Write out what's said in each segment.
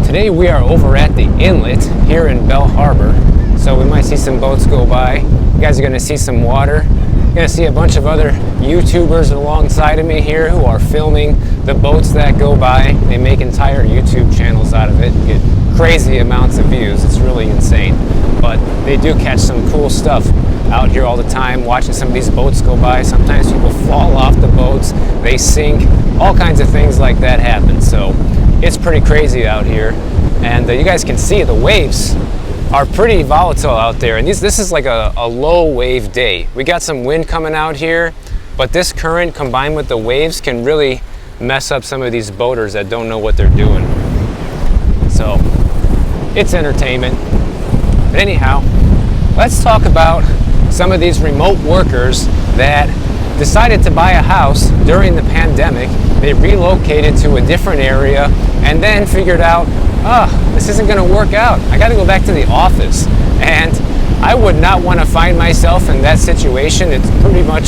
Today we are over at the inlet here in Bell Harbor, so we might see some boats go by. You guys are going to see some water. You're going to see a bunch of other YouTubers alongside of me here who are filming the boats that go by. They make entire YouTube channels out of it. You get crazy amounts of views. It's really insane. But they do catch some cool stuff out here all the time, watching some of these boats go by. Sometimes people fall off the boats, they sink, all kinds of things like that happen. So it's pretty crazy out here, and you guys can see the waves are pretty volatile out there, and this is like a low wave day. We got some wind coming out here, but this current combined with the waves can really mess up some of these boaters that don't know what they're doing. So it's entertainment. But anyhow, let's talk about some of these remote workers that decided to buy a house during the pandemic. They relocated to a different area and then figured out, this isn't going to work out. I got to go back to the office. And I would not want to find myself in that situation. It pretty much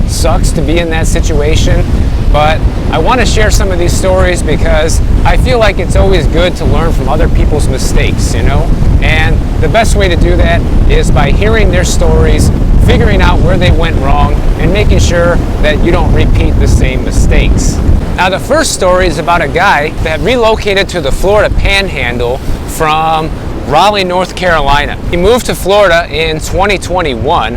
sucks to be in that situation. But I want to share some of these stories because I feel like it's always good to learn from other people's mistakes, you know? And the best way to do that is by hearing their stories, figuring out where they went wrong, and making sure that you don't repeat the same mistakes. Now, the first story is about a guy that relocated to the Florida Panhandle from Raleigh, North Carolina. He moved to Florida in 2021,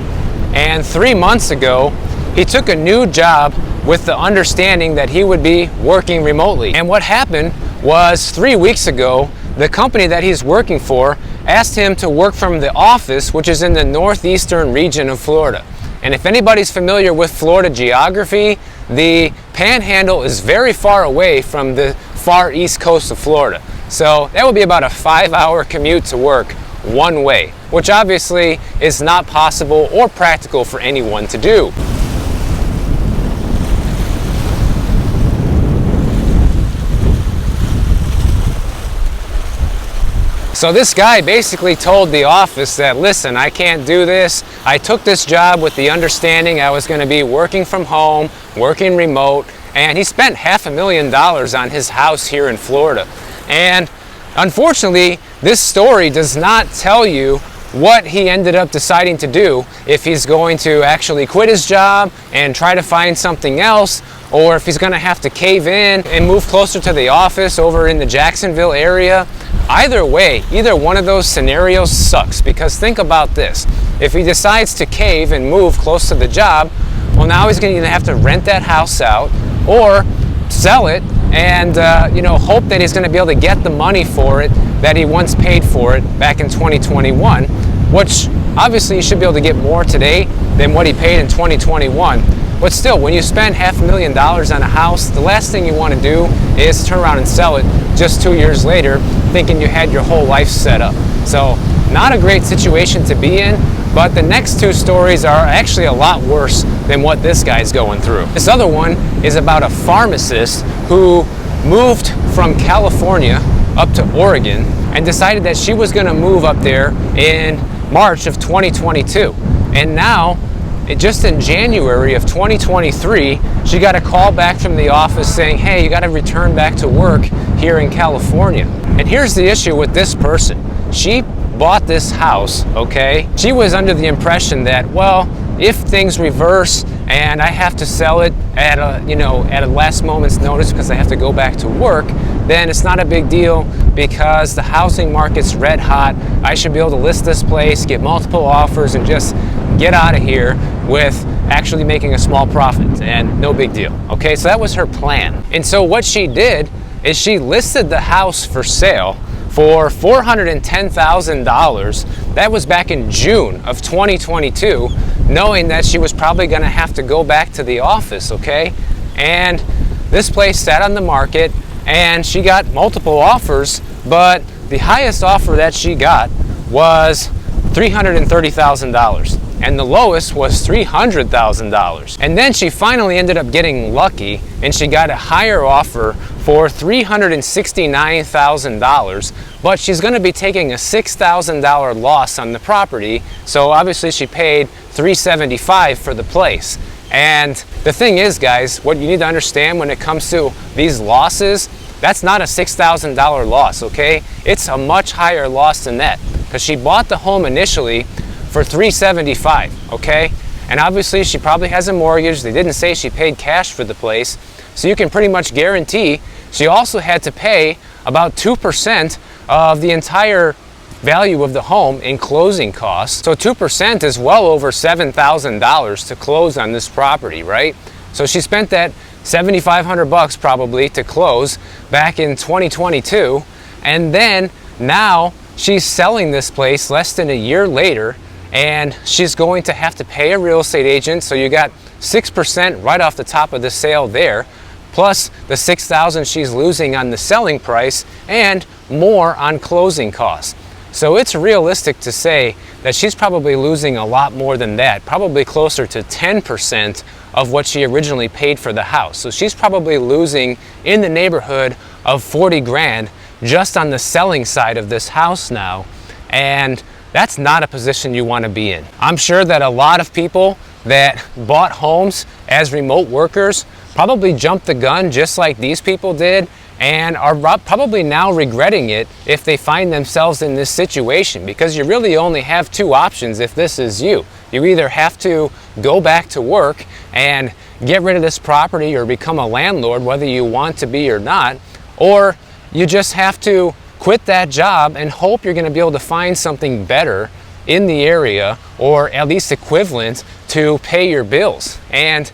and 3 months ago, he took a new job with the understanding that he would be working remotely. And what happened was 3 weeks ago, the company that he's working for asked him to work from the office, which is in the northeastern region of Florida. And if anybody's familiar with Florida geography, the Panhandle is very far away from the far east coast of Florida. So that would be about a 5-hour commute to work one way, which obviously is not possible or practical for anyone to do. So this guy basically told the office that, listen, I can't do this. I took this job with the understanding I was going to be working from home, working remote, and he spent $500,000 on his house here in Florida. And unfortunately, this story does not tell you what he ended up deciding to do, if he's going to actually quit his job and try to find something else, or if he's going to have to cave in and move closer to the office over in the Jacksonville area. Either way, either one of those scenarios sucks, because think about this. If he decides to cave and move close to the job, well, now he's going to either have to rent that house out or sell it and hope that he's going to be able to get the money for it that he once paid for it back in 2021, which obviously you should be able to get more today than what he paid in 2021. But still, when you spend $500,000 on a house, the last thing you want to do is turn around and sell it just 2 years later, thinking you had your whole life set up. So, not a great situation to be in, but the next two stories are actually a lot worse than what this guy's going through. This other one is about a pharmacist who moved from California up to Oregon and decided that she was going to move up there in March of 2022. And now, just in January of 2023, she got a call back from the office saying, hey, you got to return back to work here in California. And here's the issue with this person. She bought this house, okay? She was under the impression that, well, if things reverse and I have to sell it at a last moment's notice because I have to go back to work, then it's not a big deal because the housing market's red hot. I should be able to list this place, get multiple offers, and just get out of here with actually making a small profit, and no big deal. Okay, so that was her plan. And so what she did is she listed the house for sale for $410,000. That was back in June of 2022, knowing that she was probably going to have to go back to the office, okay? And this place sat on the market and she got multiple offers, but the highest offer that she got was $330,000. And the lowest was $300,000. And then she finally ended up getting lucky and she got a higher offer for $369,000, but she's going to be taking a $6,000 loss on the property. So obviously she paid $375,000 for the place. And the thing is, guys, what you need to understand when it comes to these losses, that's not a $6,000 loss, okay? It's a much higher loss than that, because she bought the home initially for $375,000, okay? And obviously she probably has a mortgage. They didn't say she paid cash for the place. So you can pretty much guarantee she also had to pay about 2% of the entire value of the home in closing costs. So 2% is well over $7,000 to close on this property, right? So she spent that $7,500 probably to close back in 2022. And then now she's selling this place less than a year later, and she's going to have to pay a real estate agent. So you got 6% right off the top of the sale there, plus the $6,000 she's losing on the selling price and more on closing costs. So it's realistic to say that she's probably losing a lot more than that, probably closer to 10% of what she originally paid for the house. So she's probably losing in the neighborhood of 40 grand just on the selling side of this house now. And that's not a position you want to be in. I'm sure that a lot of people that bought homes as remote workers probably jumped the gun just like these people did, and are probably now regretting it if they find themselves in this situation, because you really only have two options if this is you. You either have to go back to work and get rid of this property or become a landlord, whether you want to be or not, or you just have to quit that job and hope you're going to be able to find something better in the area, or at least equivalent to pay your bills. And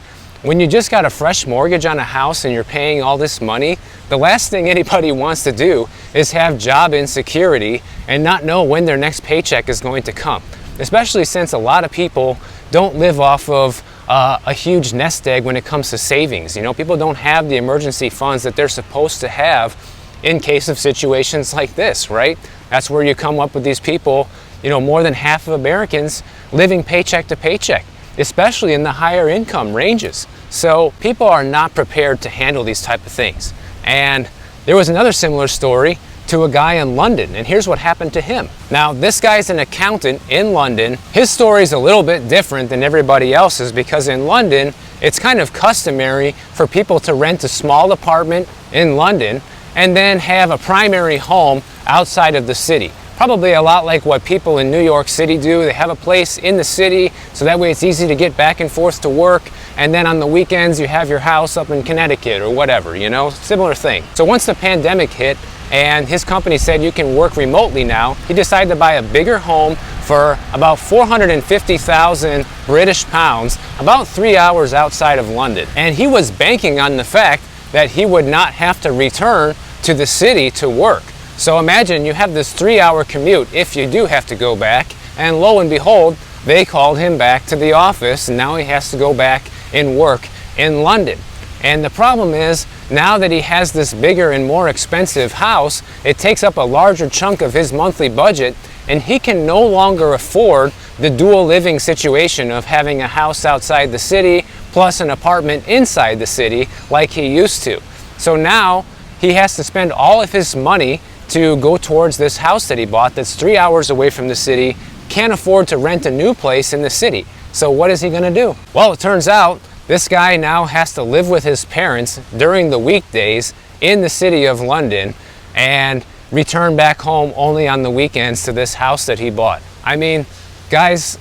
when you just got a fresh mortgage on a house and you're paying all this money, the last thing anybody wants to do is have job insecurity and not know when their next paycheck is going to come. Especially since a lot of people don't live off of a huge nest egg when it comes to savings. You know, people don't have the emergency funds that they're supposed to have in case of situations like this, right? That's where you come up with these people, you know, more than half of Americans living paycheck to paycheck, especially in the higher income ranges. So people are not prepared to handle these type of things. And there was another similar story to a guy in London, and here's what happened to him. Now, this guy's an accountant in London. His story is a little bit different than everybody else's, because in London, it's kind of customary for people to rent a small apartment in London and then have a primary home outside of the city. Probably a lot like what people in New York City do. They have a place in the city, so that way it's easy to get back and forth to work, and then on the weekends you have your house up in Connecticut or whatever, you know, similar thing. So once the pandemic hit and his company said you can work remotely now, he decided to buy a bigger home for about 450,000 British pounds, about 3 hours outside of London. And he was banking on the fact that he would not have to return to the city to work. So imagine you have this 3-hour commute if you do have to go back, and lo and behold, they called him back to the office, and now he has to go back and work in London. And the problem is, now that he has this bigger and more expensive house, it takes up a larger chunk of his monthly budget, and he can no longer afford the dual living situation of having a house outside the city plus an apartment inside the city like he used to. So now he has to spend all of his money to go towards this house that he bought that's 3 hours away from the city, can't afford to rent a new place in the city. So what is he going to do? Well, it turns out this guy now has to live with his parents during the weekdays in the city of London and return back home only on the weekends to this house that he bought. I mean, guys,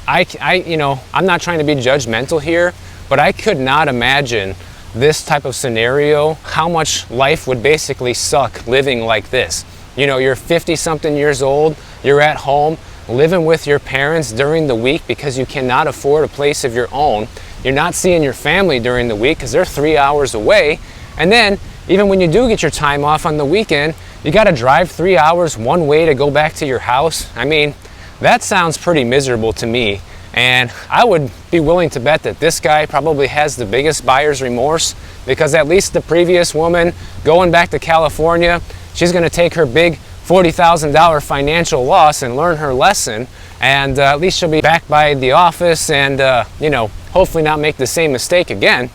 I'm not trying to be judgmental here, but I could not imagine this type of scenario, how much life would basically suck living like this. You know, you're 50-something years old, you're at home, living with your parents during the week because you cannot afford a place of your own. You're not seeing your family during the week because they're 3 hours away. And then, even when you do get your time off on the weekend, you got to drive 3 hours one way to go back to your house. I mean, that sounds pretty miserable to me. And I would be willing to bet that this guy probably has the biggest buyer's remorse, because at least the previous woman going back to California, she's going to take her big $40,000 financial loss and learn her lesson, and at least she'll be back by the office and hopefully not make the same mistake again.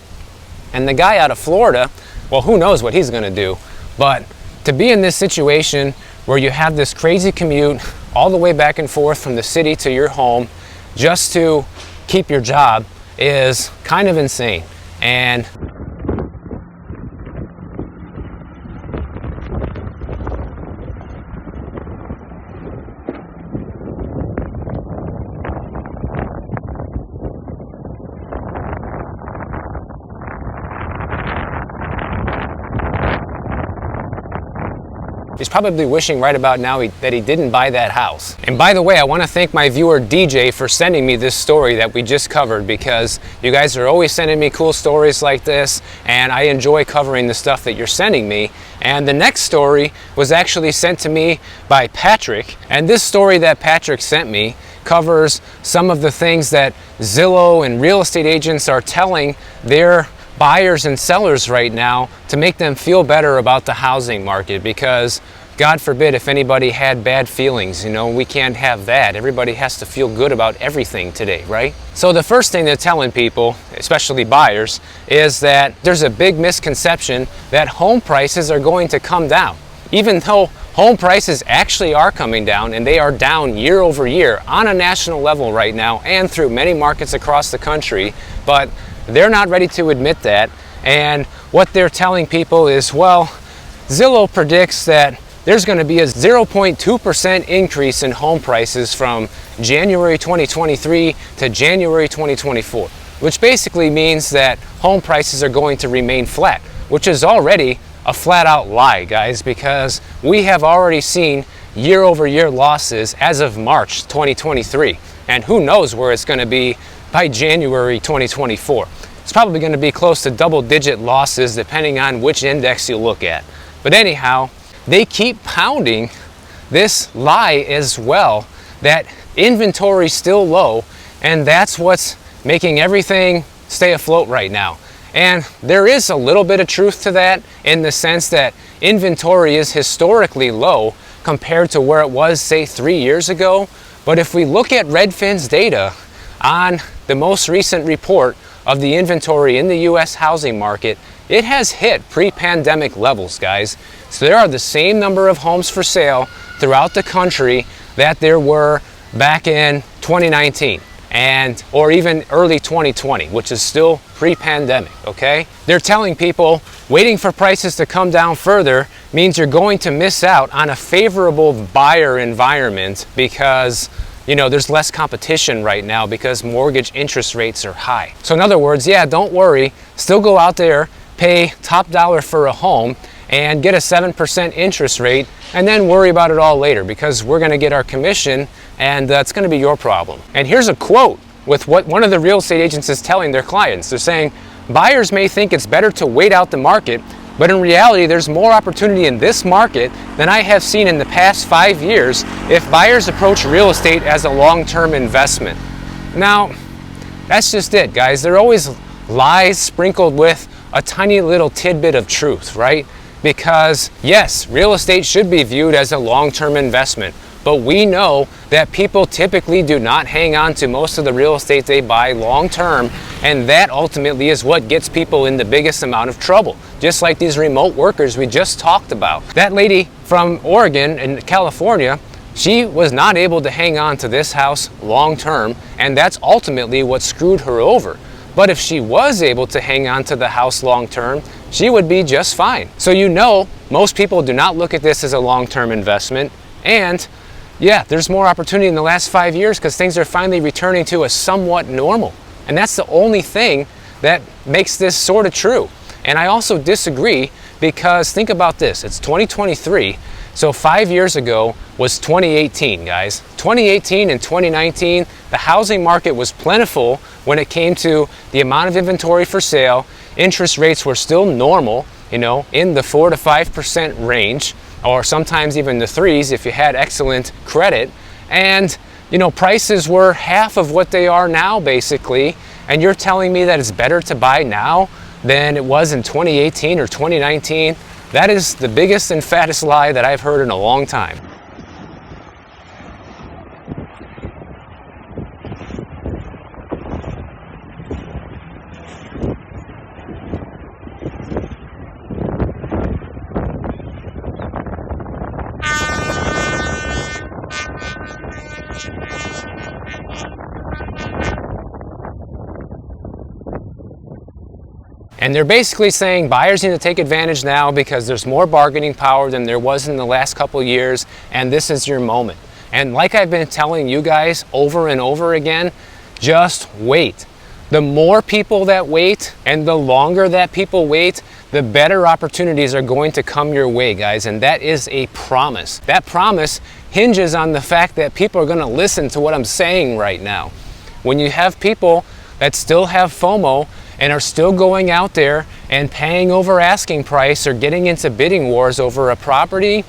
And the guy out of Florida, well, who knows what he's going to do. But to be in this situation where you have this crazy commute all the way back and forth from the city to your home just to keep your job is kind of insane. And He's probably wishing right about now that he didn't buy that house. And by the way, I want to thank my viewer DJ for sending me this story that we just covered, because you guys are always sending me cool stories like this, and I enjoy covering the stuff that you're sending me. And the next story was actually sent to me by Patrick, and this story that Patrick sent me covers some of the things that Zillow and real estate agents are telling their buyers and sellers right now to make them feel better about the housing market, because God forbid if anybody had bad feelings, you know, we can't have that. Everybody has to feel good about everything today, right? So the first thing they're telling people, especially buyers, is that there's a big misconception that home prices are going to come down. Even though home prices actually are coming down, and they are down year over year on a national level right now and through many markets across the country, but they're not ready to admit that. And what they're telling people is, well, Zillow predicts that there's going to be a 0.2% increase in home prices from January 2023 to January 2024, which basically means that home prices are going to remain flat, which is already a flat out lie, guys, because we have already seen year over year losses as of March 2023, and who knows where it's going to be by January 2024. It's probably going to be close to double-digit losses depending on which index you look at. But anyhow, they keep pounding this lie as well, that inventory's still low, and that's what's making everything stay afloat right now. And there is a little bit of truth to that, in the sense that inventory is historically low compared to where it was, say, 3 years ago. But if we look at Redfin's data on the most recent report of the inventory in the US housing market, it has hit pre-pandemic levels, guys. So there are the same number of homes for sale throughout the country that there were back in 2019 or even early 2020, which is still pre-pandemic, okay? They're telling people waiting for prices to come down further means you're going to miss out on a favorable buyer environment, because you know, there's less competition right now because mortgage interest rates are high. So in other words, yeah, don't worry, still go out there, pay top dollar for a home and get a 7% interest rate, and then worry about it all later, because we're gonna get our commission, and that's gonna be your problem. And here's a quote with what one of the real estate agents is telling their clients. They're saying, buyers may think it's better to wait out the market, but in reality, there's more opportunity in this market than I have seen in the past 5 years if buyers approach real estate as a long-term investment. Now, that's just it, guys. There are always lies sprinkled with a tiny little tidbit of truth, right? Because yes, real estate should be viewed as a long-term investment, but we know that people typically do not hang on to most of the real estate they buy long-term, and that ultimately is what gets people in the biggest amount of trouble. Just like these remote workers we just talked about. That lady from Oregon and California, she was not able to hang on to this house long-term, and that's ultimately what screwed her over. But if she was able to hang on to the house long-term, she would be just fine. So you know, most people do not look at this as a long-term investment, and yeah, there's more opportunity in the last 5 years because things are finally returning to a somewhat normal. And that's the only thing that makes this sort of true. And I also disagree, because think about this, it's 2023, so 5 years ago was 2018, guys. 2018 and 2019, the housing market was plentiful when it came to the amount of inventory for sale. Interest rates were still normal, you know, in the 4 to 5% range, or sometimes even the 3s if you had excellent credit. And you know, prices were half of what they are now, basically. And you're telling me that it's better to buy now than it was in 2018 or 2019? That is the biggest and fattest lie that I've heard in a long time. And they're basically saying buyers need to take advantage now because there's more bargaining power than there was in the last couple years, and this is your moment. And like I've been telling you guys over and over again, just wait. The more people that wait and the longer that people wait, the better opportunities are going to come your way, guys, and that is a promise. That promise hinges on the fact that people are going to listen to what I'm saying right now. When you have people that still have FOMO and are still going out there and paying over asking price or getting into bidding wars over a property,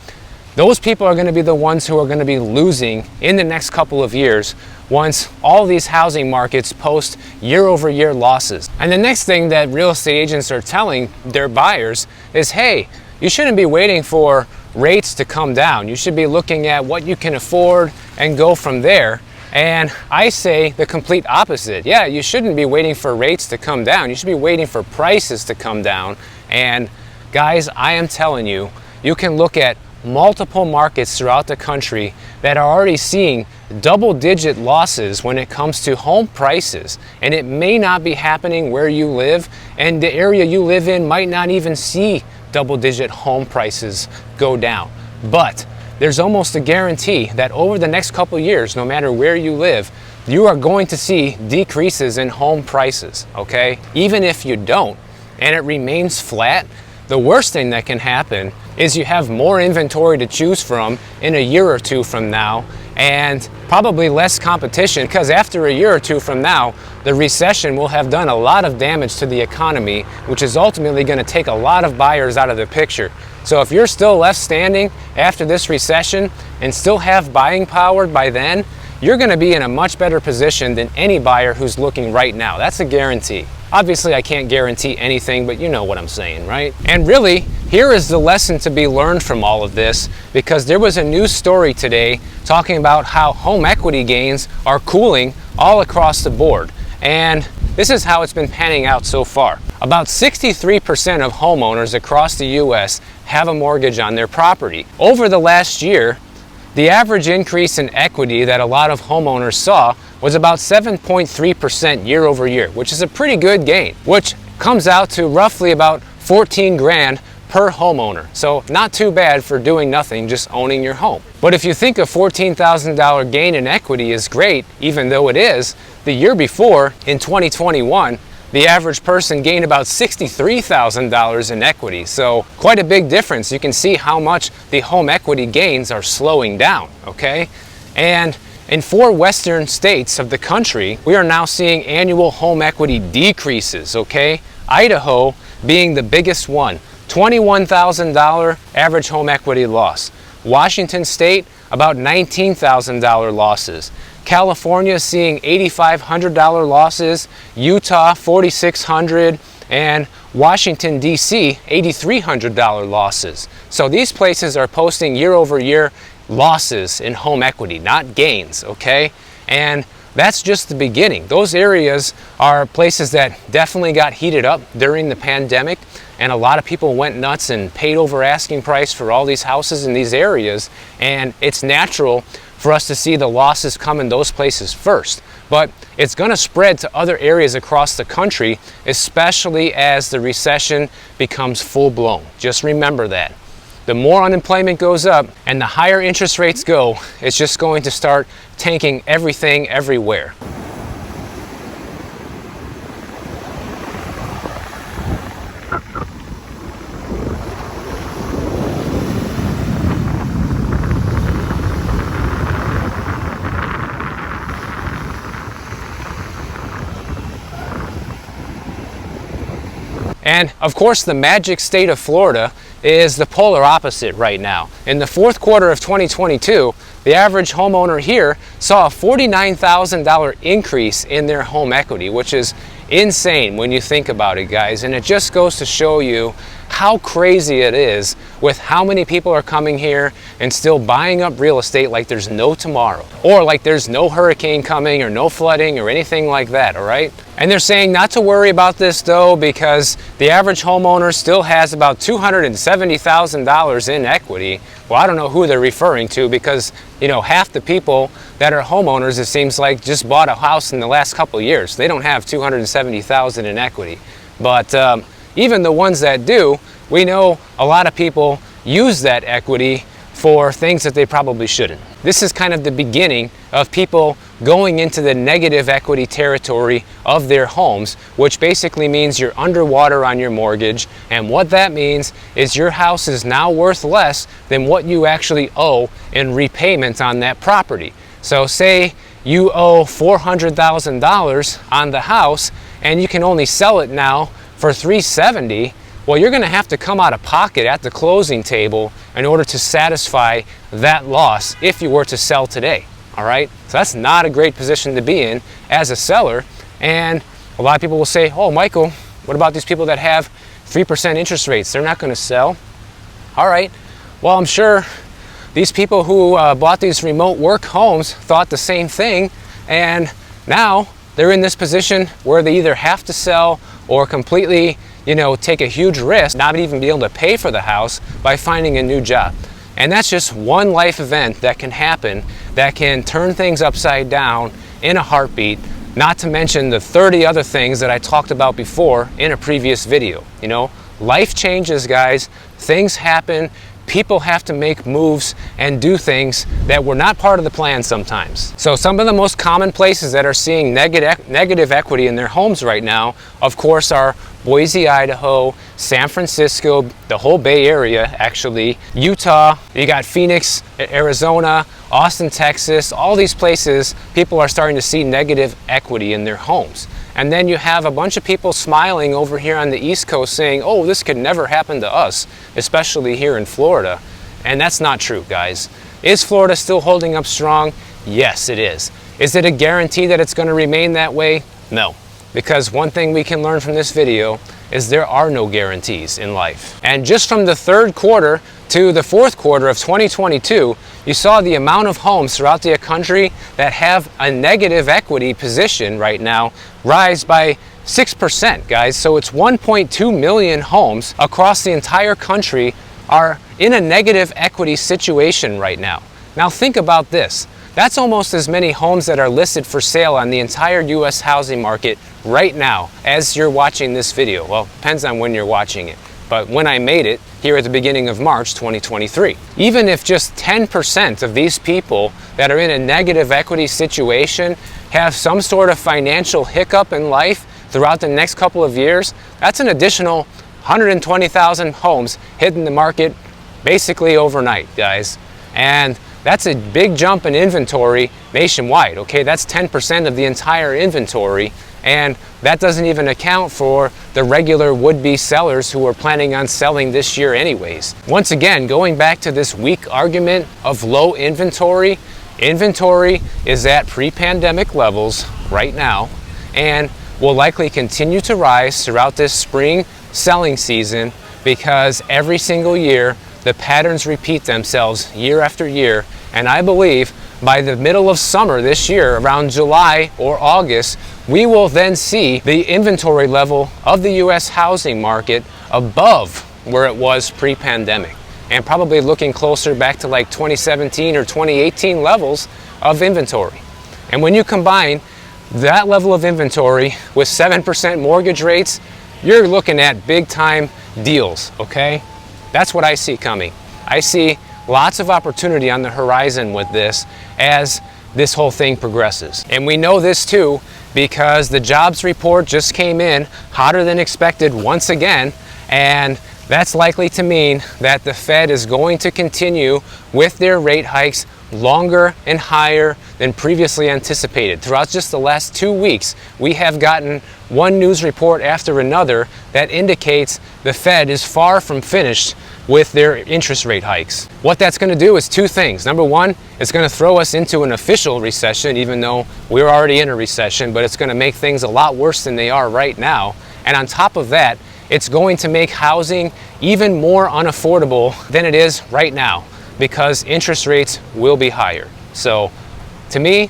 those people are going to be the ones who are going to be losing in the next couple of years once all these housing markets post year-over-year losses. And the next thing that real estate agents are telling their buyers is, hey, you shouldn't be waiting for rates to come down. You should be looking at what you can afford and go from there. And I say the complete opposite. Yeah, you shouldn't be waiting for rates to come down. You should be waiting for prices to come down. And guys, I am telling you, you can look at multiple markets throughout the country that are already seeing double-digit losses when it comes to home prices, and it may not be happening where you live, and the area you live in might not even see double-digit home prices go down, but there's almost a guarantee that over the next couple years, no matter where you live, you are going to see decreases in home prices, okay? Even if you don't and it remains flat, the worst thing that can happen is you have more inventory to choose from in a year or two from now, and probably less competition, because after a year or two from now, the recession will have done a lot of damage to the economy, which is ultimately going to take a lot of buyers out of the picture. So if you're still left standing after this recession and still have buying power by then, you're going to be in a much better position than any buyer who's looking right now. That's a guarantee. Obviously, I can't guarantee anything, but you know what I'm saying, right? And really, here is the lesson to be learned from all of this, because there was a news story today talking about how home equity gains are cooling all across the board. And this is how it's been panning out so far. About 63% of homeowners across the U.S. have a mortgage on their property. Over the last year, the average increase in equity that a lot of homeowners saw was about 7.3% year over year, which is a pretty good gain, which comes out to roughly about 14 grand per homeowner. So not too bad for doing nothing, just owning your home. But if you think a $14,000 gain in equity is great, even though it is, the year before, in 2021, the average person gained about $63,000 in equity. So quite a big difference. You can see how much the home equity gains are slowing down, okay? And in 4 western states of the country, we are now seeing annual home equity decreases, okay? Idaho being the biggest one, $21,000 average home equity loss. Washington State, about $19,000 losses. California seeing $8,500 losses, Utah $4,600, and Washington DC $8,300 losses. So these places are posting year over year losses in home equity, not gains, okay? And that's just the beginning. Those areas are places that definitely got heated up during the pandemic, and a lot of people went nuts and paid over asking price for all these houses in these areas, and it's natural for us to see the losses come in those places first. But it's going to spread to other areas across the country, especially as the recession becomes full-blown. Just remember that. The more unemployment goes up and the higher interest rates go, it's just going to start tanking everything everywhere. And of course, the magic state of Florida is the polar opposite right now. In the fourth quarter of 2022, the average homeowner here saw a $49,000 increase in their home equity, which is insane when you think about it, guys. And it just goes to show you how crazy it is with how many people are coming here and still buying up real estate like there's no tomorrow, or like there's no hurricane coming or no flooding or anything like that, all right? And they're saying not to worry about this though, because the average homeowner still has about $270,000 in equity. Well, I don't know who they're referring to, because you know, half the people that are homeowners, it seems like, just bought a house in the last couple of years. They don't have $270,000 in equity. But even the ones that do, we know a lot of people use that equity for things that they probably shouldn't. This is kind of the beginning of people going into the negative equity territory of their homes, which basically means you're underwater on your mortgage. And what that means is your house is now worth less than what you actually owe in repayment on that property. So say you owe $400,000 on the house and you can only sell it now for $370,000. Well, you're going to have to come out of pocket at the closing table in order to satisfy that loss if you were to sell today. All right, so that's not a great position to be in as a seller. And a lot of people will say, oh, Michael, what about these people that have 3% interest rates? They're not going to sell. All right, well, I'm sure these people who bought these remote work homes thought the same thing, and now they're in this position where they either have to sell or completely, take a huge risk, not even be able to pay for the house by finding a new job. And that's just one life event that can happen that can turn things upside down in a heartbeat, not to mention the 30 other things that I talked about before in a previous video. Life changes, guys. Things happen. People have to make moves and do things that were not part of the plan sometimes. So some of the most common places that are seeing negative equity in their homes right now, of course, are Boise, Idaho, San Francisco, the whole Bay Area actually, Utah, you got Phoenix, Arizona, Austin, Texas, all these places, people are starting to see negative equity in their homes. And then you have a bunch of people smiling over here on the East Coast saying, oh, this could never happen to us, especially here in Florida. And that's not true, guys. Is Florida still holding up strong? Yes, it is. Is it a guarantee that it's going to remain that way? No. Because one thing we can learn from this video is there are no guarantees in life. And just from the third quarter to the fourth quarter of 2022, you saw the amount of homes throughout the country that have a negative equity position right now rise by 6%, guys. So it's 1.2 million homes across the entire country are in a negative equity situation right now. Now think about this. That's almost as many homes that are listed for sale on the entire U.S. housing market right now as you're watching this video. Well, depends on when you're watching it. But when I made it here at the beginning of March 2023. Even if just 10% of these people that are in a negative equity situation have some sort of financial hiccup in life throughout the next couple of years, that's an additional 120,000 homes hitting the market basically overnight, guys. And that's a big jump in inventory nationwide, okay? That's 10% of the entire inventory, and that doesn't even account for the regular would-be sellers who are planning on selling this year anyways. Once again, going back to this weak argument of low inventory, inventory is at pre-pandemic levels right now and will likely continue to rise throughout this spring selling season because every single year the patterns repeat themselves year after year, and I believe by the middle of summer this year, around July or August, we will then see the inventory level of the U.S. housing market above where it was pre-pandemic, and probably looking closer back to like 2017 or 2018 levels of inventory. And when you combine that level of inventory with 7% mortgage rates, you're looking at big time deals, okay? That's what I see coming. I see lots of opportunity on the horizon with this as this whole thing progresses. And we know this too because the jobs report just came in hotter than expected once again, and that's likely to mean that the Fed is going to continue with their rate hikes longer and higher than previously anticipated. Throughout just the last 2 weeks, we have gotten one news report after another that indicates the Fed is far from finished with their interest rate hikes. What that's going to do is two things. Number one, it's going to throw us into an official recession, even though we're already in a recession, but it's going to make things a lot worse than they are right now. And on top of that, it's going to make housing even more unaffordable than it is right now because interest rates will be higher. So to me,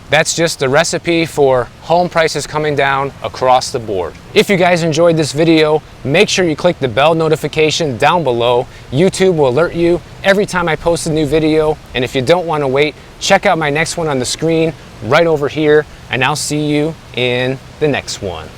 that's just the recipe for home prices coming down across the board. If you guys enjoyed this video, make sure you click the bell notification down below. YouTube will alert you every time I post a new video. And if you don't want to wait, check out my next one on the screen right over here, and I'll see you in the next one.